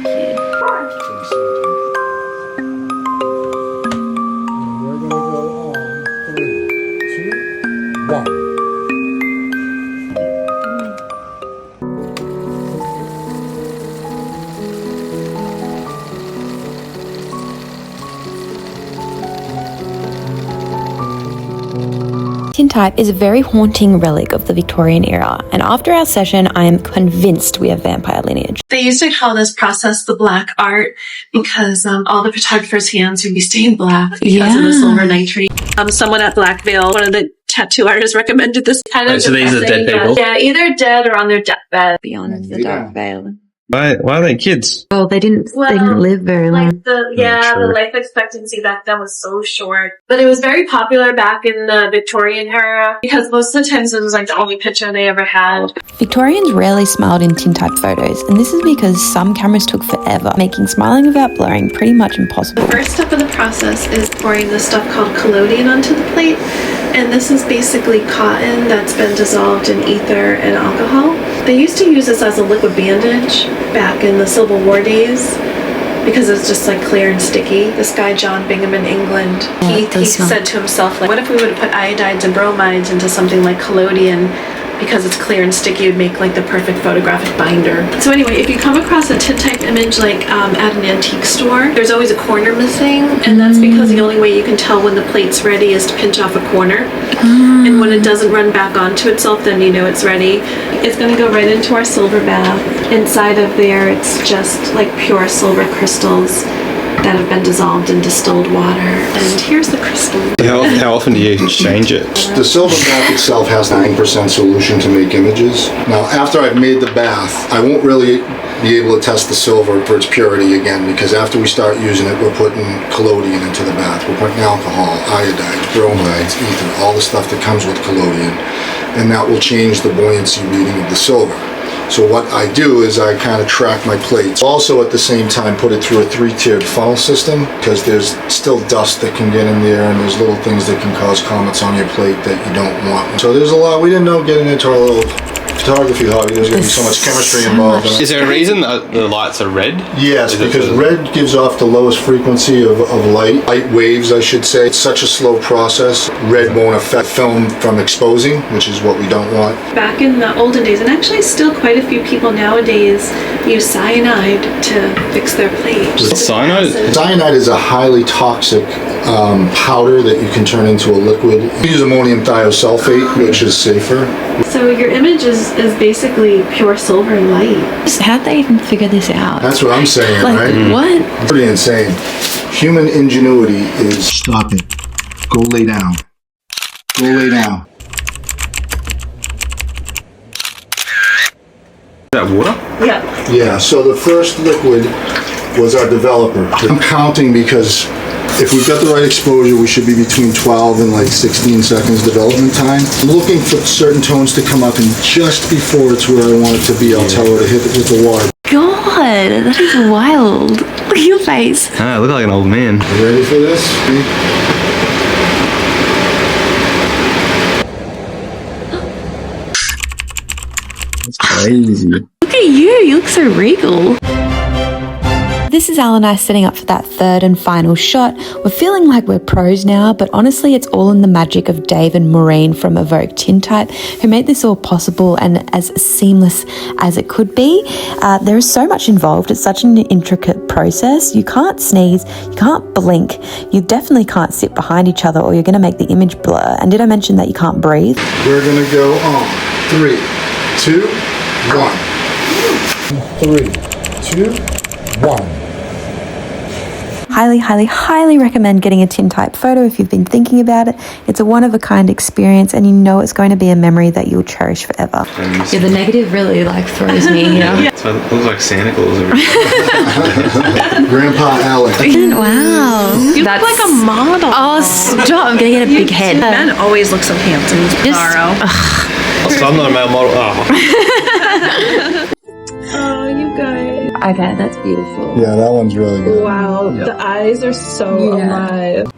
cute. We're gonna go on 3, 2, 1. Tintype is a very haunting relic of the Victorian era, and after our session, I am convinced we have vampire lineage. They used to call this process the black art because all the photographers' hands would be stained black because of the silver nitrate. Someone at Blackvale, one of the tattoo artists, recommended this kind of. So these are dead people? Yeah, either dead or on their deathbed. Beyond the dark veil. Why are they kids? Oh, they didn't live very long. Like the life expectancy back then was so short. But it was very popular back in the Victorian era because most of the times it was like the only picture they ever had. Victorians rarely smiled in tintype photos, and this is because some cameras took forever, making smiling without blurring pretty much impossible. The first step of the process is pouring this stuff called collodion onto the plate. And this is basically cotton that's been dissolved in ether and alcohol. They used to use this as a liquid bandage back in the Civil War days because it's just like clear and sticky. This guy, John Bingham in England, he said to himself, like, what if we would put iodides and bromides into something like collodion? Because it's clear and sticky, it would make like the perfect photographic binder. So anyway, if you come across a tintype image like at an antique store, there's always a corner missing, and that's because the only way you can tell when the plate's ready is to pinch off a corner. And when it doesn't run back onto itself, then you know it's ready. It's gonna go right into our silver bath. Inside of there, it's just like pure silver crystals that have been dissolved in distilled water. And here's the crystal. How often do you change it? The silver bath itself has 9% solution to make images. Now, after I've made the bath, I won't really be able to test the silver for its purity again, because after we start using it, we're putting collodion into the bath. We're putting alcohol, iodide, bromides, ether, all the stuff that comes with collodion, and that will change the buoyancy reading of the silver. So what I do is I kind of track my plates. Also at the same time put it through a 3-tiered funnel system, because there's still dust that can get in there and there's little things that can cause comets on your plate that you don't want. So there's a lot we didn't know getting into our little photography hobby. There's going to be so much chemistry involved. Is there a reason that the lights are red? Yes, because red gives off the lowest frequency of light waves, I should say. It's such a slow process. Red won't affect film from exposing, which is what we don't want. Back in the olden days, and actually still quite a few people nowadays use cyanide to fix their plates. Cyanide? Cyanide is a highly toxic powder that you can turn into a liquid. We use ammonium thiosulfate, which is safer. So your image is basically pure silver light. How'd they even figure this out? That's what I'm saying, like, right? What? Pretty insane. Human ingenuity is stop it. Go lay down. Go lay down. Is that water? Yeah. Yeah, so the first liquid was our developer. I'm counting because if we've got the right exposure, we should be between 12 and like 16 seconds development time. I'm looking for certain tones to come up, and just before it's where I want it to be, I'll tell her to hit it with the water. God, that is wild. Look at your face. I look like an old man. You ready for this? That's crazy. Look at you. You look so regal. This is Al and I setting up for that third and final shot. We're feeling like we're pros now, but honestly, it's all in the magic of Dave and Maureen from Evoke Tintype, who made this all possible and as seamless as it could be. There is so much involved. It's such an intricate process. You can't sneeze, you can't blink, you definitely can't sit behind each other or you're going to make the image blur. And did I mention that you can't breathe? We're going to go on 3, 2, 1. 3, 2, 1. Highly, highly, highly recommend getting a tintype photo if you've been thinking about it. It's a one-of-a-kind experience, and you know it's going to be a memory that you'll cherish forever. Yeah, the negative really throws me here. Yeah. So it looks like Santa Claus. Grandpa Alex. Wow. You look like a model. Oh, stop. I'm going to get a big head. Men always look so handsome. So I'm not a male model. Oh. Oh, you guys. Okay, that's beautiful. Yeah, that one's really good. Wow, the eyes are so alive.